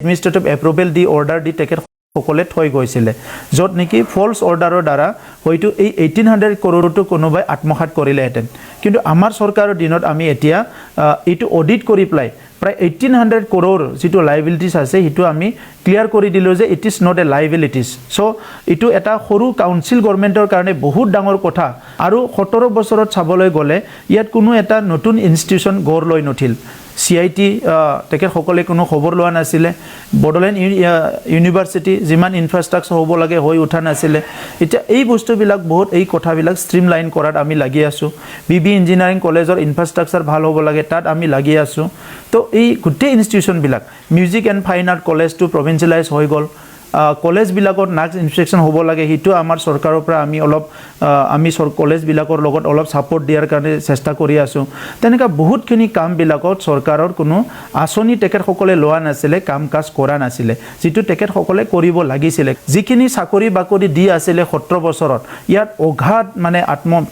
administrative approval দি order দি তেখেতসকলে থৈ গৈছিলে য'ত নেকি ফলছ অৰ্ডাৰৰ দ্বাৰা হয়তো এই 1800 কৰোৰটো কোনোবাই আত্মসাৎ কৰিলেহেঁতেন কিন্তু আমাৰ চৰকাৰৰ দিনত আমি এতিয়া এইটো অডিট কৰি পেলাই প্ৰায় 1800 কৰোৰ যিটো লাইবিলিটিছ আছে সেইটো আমি ক্লিয়াৰ কৰি দিলোঁ যে ইট ইজ নট এ লাইবিলিটিছ চ' এইটো এটা সৰু কাউন্সিল গভৰ্ণমেণ্টৰ কাৰণে বহুত ডাঙৰ কথা আৰু 17 বছৰত চাবলৈ গ'লে ইয়াত কোনো এটা নতুন ইনষ্টিটিউশ্যন গঢ় লৈ নুঠিল CIT তেখেতসকলে কোনো খবৰ লোৱা নাছিলে বডোলেণ্ড ইউনিভাৰ্চিটি যিমান ইনফ্ৰাষ্ট্ৰাকচাৰ হ'ব লাগে হৈ উঠা নাছিলে এতিয়া এই বস্তুবিলাক বহুত এই কথাবিলাক ষ্ট্ৰীমলাইন কৰাত আমি লাগি আছোঁ BB ইঞ্জিনিয়াৰিং কলেজৰ ইনফ্ৰাষ্ট্ৰাকচাৰ ভাল হ'ব লাগে তাত আমি লাগি আছোঁ তো এই গোটেই ইনষ্টিটিউশ্যনবিলাক মিউজিক এণ্ড ফাইন আৰ্ট কলেজটো প্ৰভিঞ্চিয়েলাইজ হৈ গ'ল কলেজবিলাকত নাক্স ইনস্পেকশ্যন হ'ব লাগে সেইটো আমাৰ চৰকাৰৰ পৰা আমি অলপ আমি কলেজবিলাকৰ লগত অলপ ছাপোৰ্ট দিয়াৰ কাৰণে চেষ্টা কৰি আছোঁ তেনেকুৱা বহুতখিনি কামবিলাকত চৰকাৰৰ কোনো আঁচনি তেখেতসকলে লোৱা নাছিলে কাম কাজ কৰা নাছিলে যিটো তেখেতসকলে কৰিব লাগিছিলে যিখিনি চাকৰি বাকৰি দি আছিলে 17 বছৰত ইয়াত অঘাত মানে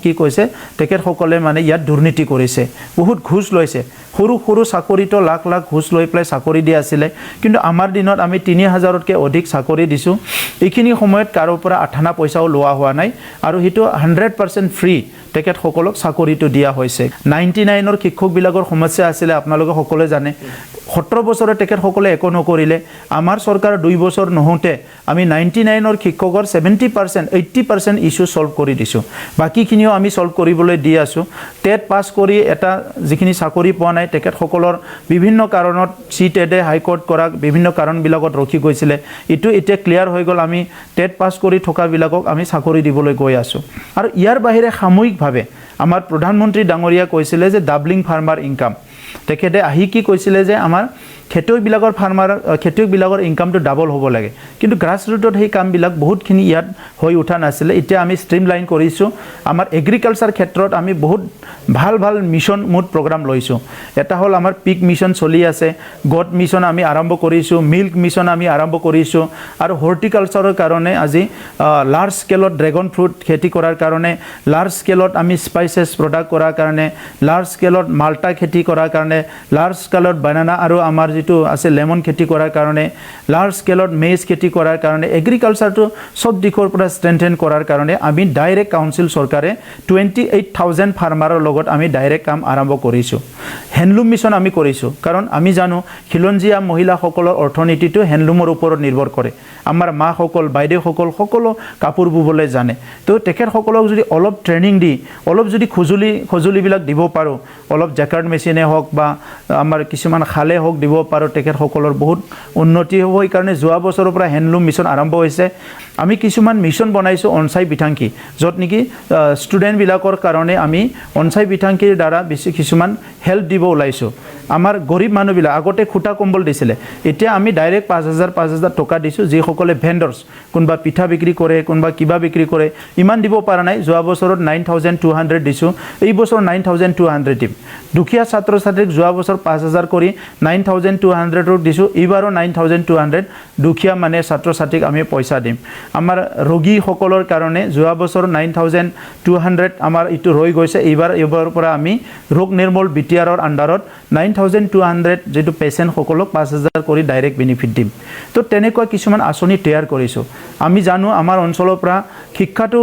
কি কৈছে তেখেতসকলে মানে ইয়াত দুৰ্নীতি কৰিছে বহুত ঘুষ লৈছে সৰু সৰু চাকৰিটো লাখ লাখ ঘুষ লৈ পেলাই চাকৰি দি আছিলে কিন্তু আমাৰ দিনত আমি 3000তকৈ অধিক চাকৰি দিছোঁ এইখিনি সময়ত কাৰোৰ পৰা আঠানা পইচাও লোৱা হোৱা নাই আৰু সেইটো 100% ফ্ৰী তেখেতসকলক চাকৰিটো দিয়া হৈছে 99ৰ শিক্ষকবিলাকৰ সমস্যা আছিলে আপোনালোকে সকলোৱে জানে 17 বছৰত তেখেতসকলে একো নকৰিলে আমাৰ চৰকাৰ 2 বছৰ নহওঁতে আমি 99ৰ শিক্ষকৰ 70% 80% ইছ্যু সলভ কৰি দিছোঁ বাকীখিনিও আমি সলভ কৰিবলৈ দি আছোঁ টেট পাছ কৰি এটা যিখিনি চাকৰি পোৱা নাই তেখেতসকলৰ বিভিন্ন কাৰণত চিটেডে হাইকোৰ্ট কৰা বিভিন্ন কাৰণবিলাকত ৰখি গৈছিলে ইটো এতিয়া ক্লিয়াৰ হৈ গ'ল আমি টেট পাছ কৰি থকাবিলাকক আমি চাকৰি দিবলৈ গৈ আছোঁ আৰু ইয়াৰ বাহিৰে সামূহিকভাৱে আমাৰ প্ৰধানমন্ত্ৰী ডাঙৰীয়া কৈছিলে যে ডাবলিং ফাৰ্মাৰ ইনকাম তেখেতে আহি কি কৈছিলে যে আমাৰ খেতিয়কবিলাকৰ ইনকামটো ডাবল হ'ব লাগে কিন্তু গ্ৰাছ ৰুটত সেই কামবিলাক বহুতখিনি ইয়াত হৈ উঠা নাছিলে এতিয়া আমি ষ্ট্ৰীমলাইন কৰিছোঁ আমাৰ এগ্ৰিকালচাৰ ক্ষেত্ৰত আমি বহুত ভাল ভাল মিছন মুড প্ৰগ্ৰাম লৈছোঁ এটা হ'ল আমাৰ পিক মিছন চলি আছে গট মিছন আমি আৰম্ভ কৰিছোঁ মিল্ক মিছন আমি আৰম্ভ কৰিছোঁ আৰু হৰ্টিকালচাৰৰ কাৰণে আজি লাৰ্জ স্কেলত ড্ৰেগন ফ্ৰুট খেতি কৰাৰ কাৰণে লাৰ্জ স্কেলত আমি স্পাইচেছ প্ৰডাক্ট কৰাৰ কাৰণে লাৰ্জ স্কেলত মাল্টা খেতি কৰাৰ কাৰণে লাৰ্জ স্কেলত বানানা আৰু আমাৰ যেটো আছে লেমন খেতি কৰাৰ কাৰণে লাৰ্জ স্কেলত মেজ খেতি কৰাৰ কাৰণে এগ্ৰিকালচাৰটো সব দিশৰ পৰা ষ্ট্ৰেংথেন কৰাৰ কাৰণে আমি ডাইৰেক্ট কাউন্সিল চৰকাৰে 28000 ফাৰ্মাৰৰ লগত আমি ডাইৰেক্ট কাম আৰম্ভ কৰিছোঁ হেণ্ডলুম মিছন আমি কৰিছোঁ কাৰণ আমি জানো খিলঞ্জীয়া মহিলাসকলৰ অৰ্থনীতিটো হেণ্ডলুমৰ ওপৰত নিৰ্ভৰ কৰে আমাৰ মাসকল বাইদেউসকল সকলো কাপোৰ বুবলৈ জানে তো তেখেতসকলক যদি অলপ ট্ৰেইনিং দি অলপ যদি খজুলিবিলাক দিব পাৰোঁ অলপ জেকাৰ্ড মেচিনে হওক বা আমাৰ কিছুমান খালে হওক দিব পাৰোঁ তেখেতসকলৰ বহুত উন্নতি হ'ব এই কাৰণে যোৱা বছৰৰ পৰা হেণ্ডলুম মিছন আৰম্ভ হৈছে আমি কিছুমান মিছন বনাইছোঁ অনচাই বিথাংকি য'ত নেকি ষ্টুডেণ্টবিলাকৰ কাৰণে আমি অনচাই বিথাংকিৰ দ্বাৰা বেছি কিছুমান হেল্প দিব ওলাইছোঁ আমাৰ গৰীব মানুহবিলাক আগতে খুটা কম্বল দিছিলে এতিয়া আমি ডাইৰেক্ট 5000 টকা দিছোঁ যিসকলে ভেণ্ডৰ্ছ কোনোবা পিঠা বিক্ৰী কৰে কোনোবা কিবা বিক্ৰী কৰে ইমান দিব পৰা নাই যোৱা বছৰত 9200 দিছোঁ এই বছৰ 9200 দিম দুখীয়া ছাত্ৰ ছাত্ৰীক যোৱা বছৰ 5000 কৰি 9200 দিছোঁ এইবাৰো 9200 দুখীয়া মানে ছাত্ৰ ছাত্ৰীক আমি পইচা দিম আমাৰ ৰোগীসকলৰ কাৰণে যোৱা বছৰ 9200 আমাৰ ইটো ৰৈ গৈছে এইবাৰৰ পৰা আমি ৰোগ নিৰ্মূল বিটিআৰৰ আণ্ডাৰত 9200 যেটো পেচেণ্টসকলক 5000 কৰি ডাইৰেক্ট বেনিফিট দিম তো তেনেকুৱা কিছুমান আঁচনি তৈয়াৰ কৰিছোঁ আমি জানো আমাৰ অঞ্চলৰ পৰা শিক্ষাটো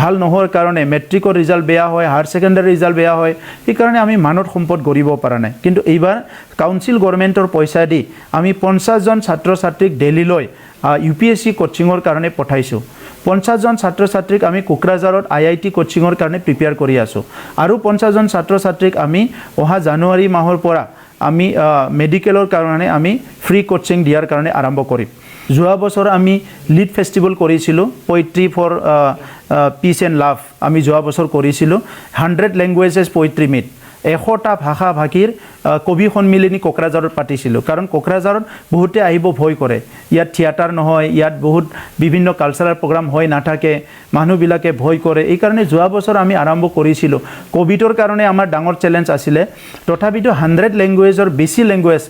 ভাল নোহোৱাৰ কাৰণে মেট্ৰিকৰ ৰিজাল্ট বেয়া হয় হায়াৰ ছেকেণ্ডাৰী ৰিজাল্ট বেয়া হয় এই কাৰণে আমি মানৱ সম্পদ গঢ়িব পৰা নাই কিন্তু এইবাৰ কাউন্সিল গভৰ্ণমেণ্টৰ পইচা দি আমি 50 জন ছাত্ৰ ছাত্ৰীক দিল্লীলৈ UPSC কোচিঙৰ কাৰণে পঠাইছোঁ 50 জন ছাত্ৰ ছাত্ৰীক আমি কোকৰাঝাৰত IIT কোচিঙৰ কাৰণে প্ৰিপেয়াৰ কৰি আছোঁ আৰু 50 জন ছাত্ৰ ছাত্ৰীক আমি অহা জানুৱাৰী মাহৰ পৰা আমি মেডিকেলৰ কাৰণে আমি ফ্ৰী কোচিং দিয়াৰ কাৰণে আৰম্ভ কৰিম যোৱা বছৰ আমি লিড ফেষ্টিভেল কৰিছিলোঁ poetry for peace and love আমি যোৱা বছৰ কৰিছিলোঁ 100 লেংগুৱেজেছ পোয়েট্ৰি মিট 100টা ভাষা ভাষীৰ কবি সন্মিলনী কোকৰাঝাৰত পাতিছিলোঁ কাৰণ কোকৰাঝাৰত বহুতে আহিব ভয় কৰে ইয়াত থিয়েটাৰ নহয় ইয়াত বহুত বিভিন্ন কালচাৰেল প্ৰগ্ৰাম হৈ নাথাকে মানুহবিলাকে ভয় কৰে এই কাৰণে যোৱা বছৰ আমি আৰম্ভ কৰিছিলোঁ কোভিডৰ কাৰণে আমাৰ ডাঙৰ চ্যালেঞ্জ আছিলে তথাপিতো 100 লেংগুৱেজৰ বেছি লেংগুৱেজ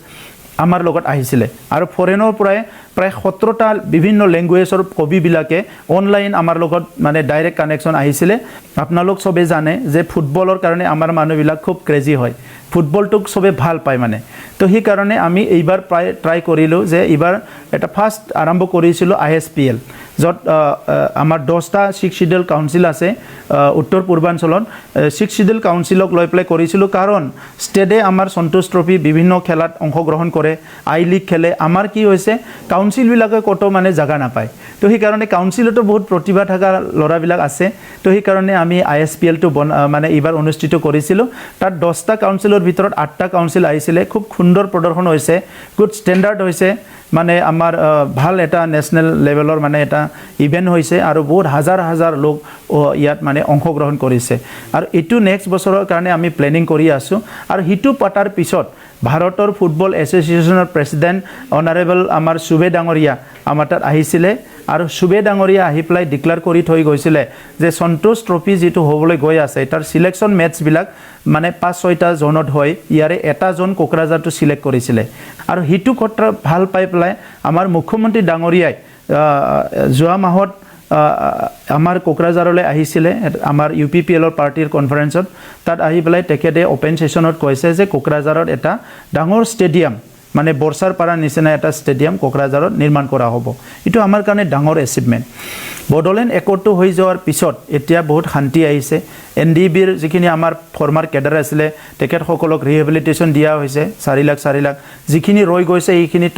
আমাৰ লগত আহিছিলে আৰু ফৰেনৰ পৰাই প্ৰায় 17টা বিভিন্ন ল্যাঙ্গুৱেজৰ কবিবিলাকে অনলাইন আমাৰ লগত মানে ডাইৰেক্ট কানেকশ্যন আহিছিলে আপোনালোক সবে জানে যে ফুটবলৰ কাৰণে আমাৰ মানুহবিলাক খুব ক্ৰেজি হয় ফুটবলটোক সবে ভাল পায় মানে তো সেই কাৰণে আমি এইবাৰ প্ৰায় ট্ৰাই কৰিলো যে এইবাৰ এটা ফাৰ্স্ট আৰম্ভ কৰিছিল ISPL যত আমাৰ 10টা 6 শিডিউল কাউন্সিল আছে উত্তৰ পূৰ্বাঞ্চলত 6 শিডিউল কাউন্সিলক লৈ প্লে কৰিছিল কাৰণ ষ্টেডে আমাৰ সন্তোষ ট্ৰফি বিভিন্ন খেলাত অংশগ্ৰহণ কৰে আই লিগ খেলে আমাৰ কি হৈছে কাউন্সিল বিলাকে কত মানে জাগা নাপায় তো সেই কাৰণে কাউন্সিলতো বহুত প্ৰতিভা থকা লৰাবিলাক আছে তো সেই কাৰণে আমি ISPL টো মানে এইবাৰ অনুষ্ঠিত কৰিছিল তাত 10টা কাউন্সিলৰ ভিতৰত 8টা কাউন্সিল আহিছিলে খুব সুন্দৰ প্ৰদৰ্শন হৈছে গুড ষ্টেণ্ডাৰ্ড হৈছে মানে আমাৰ ভাল এটা ন্যাশনাল লেভেলৰ মানে এটা ইভেন্ট হৈছে আৰু বহুত হাজাৰ হাজাৰ লোক ইয়াত মানে অংশগ্ৰহণ কৰিছে আৰু এটো নেক্সট বছৰৰ কাৰণে আমি প্লেনিং কৰি আছো আৰু হিটু পাটাৰ পিছত ভাৰতৰ ফুটবল এছ'চিয়েশ্যনৰ প্ৰেসিডেন্ট অনাৰেবল আমাৰ সুবে ডাঙৰীয়া আমাৰ তাত আহিছিলে আৰু সুবে ডাঙৰীয়া আহি প্লাই ডিক্লেয়াৰ কৰি থৈ গৈছিলে যে সন্তোষ ট্ৰফি যেটো হ'বলৈ গৈ আছে তাৰ সিলেকশন মেটচ বিলাক মানে 5-6টা জোনত হয় ইয়াৰে এটা জোন কোকৰাঝাৰটো সিলেক্ট কৰিছিলে আৰু হিটু কথা ভাল পাই প্লাই আমাৰ মুখ্যমন্ত্ৰী ডাঙৰীয়াই যোৱা মাহত আমাৰ কোকৰাঝাৰলৈ আহিছিলে আমাৰ UPPLৰ পাৰ্টিৰ কনফাৰেন্সত তাত আহি প্লাই তেখেতে ওপেন সেশনত কৈছে যে কোকৰাঝাৰত এটা ডাঙৰ ষ্টেডিয়াম মানে বৰ্ষাৰ পাৰা নিচিনা এটা ষ্টেডিয়াম কোকৰাঝাৰত নিৰ্মাণ কৰা হ'ব এটো আমাৰ কাৰণে ডাঙৰ এচিভমেন্ট বডোলেণ্ড একটো হৈ যোৱাৰ পিছত এতিয়া বহুত শান্তি আহিছে NDBৰ যিখিনি আমাৰ ফৰ্মাৰ কেডাৰ আছিল তেখেত সকলক ৰিহেবিলিটেশন দিয়া হৈছে 4 লাখ যিখিনি ৰৈ গৈছে এইখিনি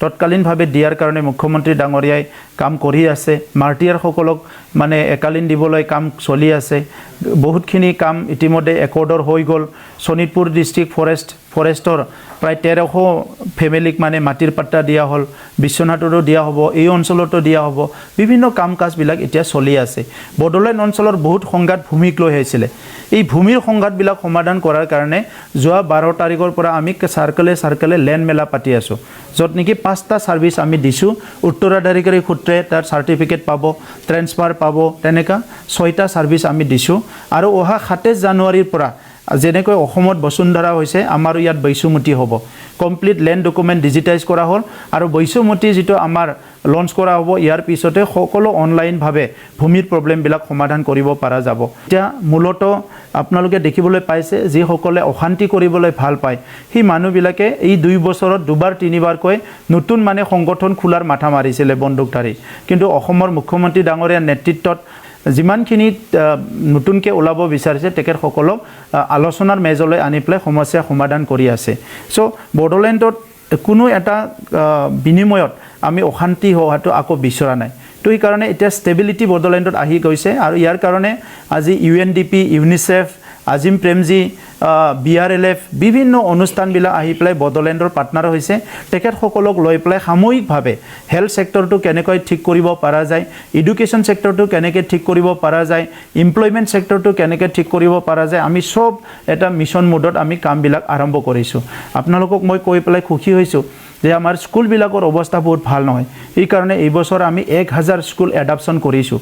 তৎকালীনভাৱে দিয়াৰ কাৰণে মুখ্যমন্ত্ৰী ডাঙৰীয়াই কাম কৰি আছে মাৰ্টিয়াৰ সকলক মানে একালীন দিবলৈ কাম চলি আছে বহুতখিনি কাম ইতিমধ্যে একৰ্ডৰ হৈ গল শোণিতপুৰ ডিস্ট্ৰিক্ট ফৰেষ্টৰ প্ৰায় 1300 ফ্যামিলিক মানে মাটিৰ পাট্টা দিয়া হল বিশ্বনাথৰো দিয়া হ'ব এই অঞ্চলতো দিয়া হ'ব বিভিন্ন কাম কাজ বিলাক এতিয়া চলি আছে বডোলেণ্ড অঞ্চলৰ বহুত সংঘাত ভূমিক লৈ আহিছিলে এই ভূমিৰ সংঘাত বিলাক সমাধান কৰাৰ কাৰণে যোৱা 12 তাৰিখৰ পৰা আমি সাৰ্কেলে ল্যান্ড মেলা পাতি আছো যত নেকি 5টা সাৰ্ভিস আমি দিছো উত্তৰাধিকাৰী সূত্ৰে তাৰ সাৰ্টিফিকেট পাব ট্ৰান্সফাৰ পাব তেনেকা 6টা সাৰ্ভিস আমি দিছো আৰু অহা 27 জানুৱাৰীৰ পৰা যেনেকৈ অসমত বসুন্ধৰা হৈছে আমাৰ ইয়াত বৈশুমতি হ'ব কমপ্লিট ল্যান্ড ডকুমেন্ট ডিজিটাইজ কৰা হ'ল আৰু বৈশুমতি যেটো আমাৰ লঞ্চ কৰা হ'ব ইয়াৰ পিছতে সকলো অনলাইন ভাবে ভূমিৰ প্ৰবলেম বিলাক সমাধান কৰিব পৰা যাব এতিয়া মূলত আপোনালোকে দেখিবলৈ পাইছে যে সকলে অশান্তি কৰিবলৈ ভাল পায় হি মানুহবিলাকে এই 2 বছৰত দুবাৰ তিনিবাৰ কৈ নতুন মানে সংগঠন খোলাৰ মাথা মাৰিছিলে বন্দুকধাৰী কিন্তু অসমৰ মুখ্যমন্ত্ৰী ডাঙৰীয়াৰ নেতৃত্বত যিমানখিনি নতুনকে ওলাব বিচাৰিছে তেখেত সকলক আলোচনাৰ মেজলৈ আনি প্লে সমস্যা সমাধান কৰি আছে সো বডোলেণ্ডত কোনো এটা বিনিময়ত আমি অশান্তি হোৱাটো আকৌ বিচৰা নাই তো এই কাৰণে এটা ষ্টেবিলিটি বডোলেণ্ডত আহি গৈছে আৰু ইয়াৰ কাৰণে আজি UNDP UNICEF আজিম প্ৰেমজি BRLF বিভিন্ন অনুষ্ঠান বিলা আহি প্লাই বডোলেণ্ডৰ পাৰ্টনাৰ হৈছে তেখেত সকলক লৈ প্লাই সামূহিকভাৱে হেলথ সেক্টৰটো কেনেকৈ ঠিক কৰিব পৰা যায় এডুকেশন সেক্টৰটো কেনেকৈ ঠিক কৰিব পৰা যায় এমপ্লয়মেন্ট সেক্টৰটো কেনেকৈ ঠিক কৰিব পৰা যায় আমি সব এটা মিশন মোডত আমি কাম বিলাক আৰম্ভ কৰিছো আপোনালোকক মই কৈ প্লাই খুশি হৈছো যে আমাৰ স্কুল বিলাকৰ অৱস্থা বহুত ভাল নহয় এই কাৰণে এই বছৰ আমি 1000 স্কুল এডাপশন কৰিছো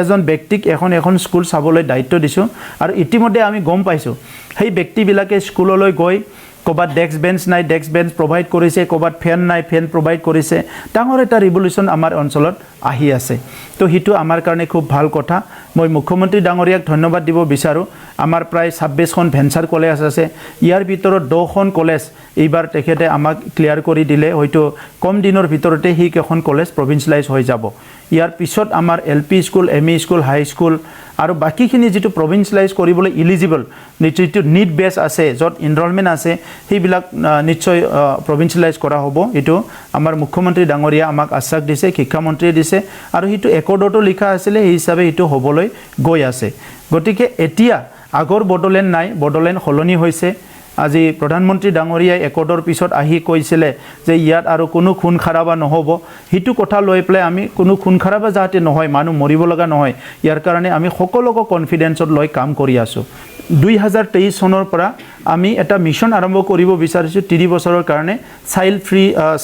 এজন ব্যক্তিক এখন স্কুল চাবলৈ দায়িত্ব দিছো আৰু ইতিমধ্যে আমি গম পাইছো সেই ব্যক্তিবিলাকে স্কুললৈ গৈ কবাত ডেস্ক বেঞ্চ নাই ডেস্ক বেঞ্চ প্ৰভাইড কৰিছে কবাত ফেন নাই ফেন প্ৰভাইড কৰিছে ডাঙৰ এটা ৰিভলিউশন আমাৰ অঞ্চলত আহি আছে তো হিটো আমাৰ কাৰণে খুব ভাল কথা মই মুখ্যমন্ত্ৰী ডাঙৰীয়াক ধন্যবাদ দিব বিচাৰো আমাৰ প্ৰায় 26খন ভেঞ্চাৰ কলেজ আছে ইয়াৰ ভিতৰত 2খন কলেজ এইবাৰ তেখেতে আমাক ক্লিয়াৰ কৰি দিলে হয়তো কম দিনৰ ভিতৰতে হি এখন কলেজ প্ৰভিন্সিয়েলাইজ হৈ যাব ইয়াৰ পিছত আমাৰ LP স্কুল ME স্কুল হাই স্কুল আৰু বাকিখিনি যেটো প্ৰভিন্সিয়েলাইজ কৰিবলৈ এলিজিবল নিশ্চিত নিড বেস আছে যত এনৰলমেন্ট আছে সেইবিলাক নিশ্চয় প্ৰভিন্সিয়েলাইজ কৰা হ'ব এটো আমাৰ মুখ্যমন্ত্ৰী ডাঙৰীয়া আমাক আশ্বাস দিছে শিক্ষা মন্ত্ৰীয়ে দিছে আৰু হিটো একৰ্ডটো লিখা আছিল এই হিচাপে হিটো হ'বলৈ গৈ আছে গতিকে এতিয়া আগৰ বডোলেণ্ড নাই বডোলেণ্ড হলনি হৈছে আজি প্ৰধানমন্ত্ৰী ডাঙৰীয়াই একৰ্ডৰ পিছত আহি কৈছিলে যে ইয়াত আৰু কোনো খুন খাৰাবা নহব হিটো কথা লৈ প্লে আমি কোনো খুন খাৰাবা যাতে নহয় মানুহ মৰিব লগা নহয় ইয়াৰ কাৰণে আমি সকলোকে কনফিডেন্সত লৈ কাম কৰি আছো 2023 চনৰ পৰা আমি এটা মিশন আৰম্ভ কৰিব বিচাৰিছো 3 বছৰৰ কাৰণে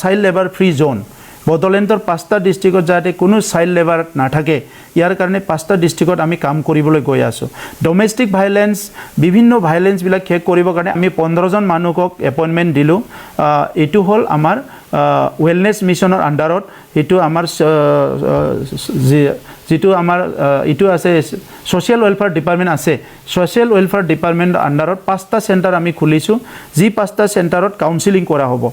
চাইল্ড লেবাৰ ফ্ৰী জোন বড়োলেণ্ডৰ 5টা ডিষ্ট্ৰিক্টত যাতে কোনো চাইল্ড লেবাৰ নাথাকে ইয়াৰ কাৰণে 5টা ডিষ্ট্ৰিক্টত আমি কাম কৰিবলৈ গৈ আছোঁ ডমেষ্টিক ভাইলেন্স বিভিন্ন ভাইলেন্সবিলাক শেষ কৰিবৰ কাৰণে আমি 15জন মানুহক এপইণ্টমেণ্ট দিলোঁ এইটো হ'ল আমাৰ ৱেলনেছ মিছনৰ আণ্ডাৰত এইটো আমাৰ যেটো আমাৰ ইটো আছে সোশ্যাল ওয়েলফেয়াৰ ডিপাৰ্টমেন্ট আছে সোশ্যাল ওয়েলফেয়াৰ ডিপাৰ্টমেন্ট আন্ডাৰত 5টা সেন্টাৰ আমি খুলিছো যি 5টা সেন্টাৰত কাউন্সেলিং কৰা হ'ব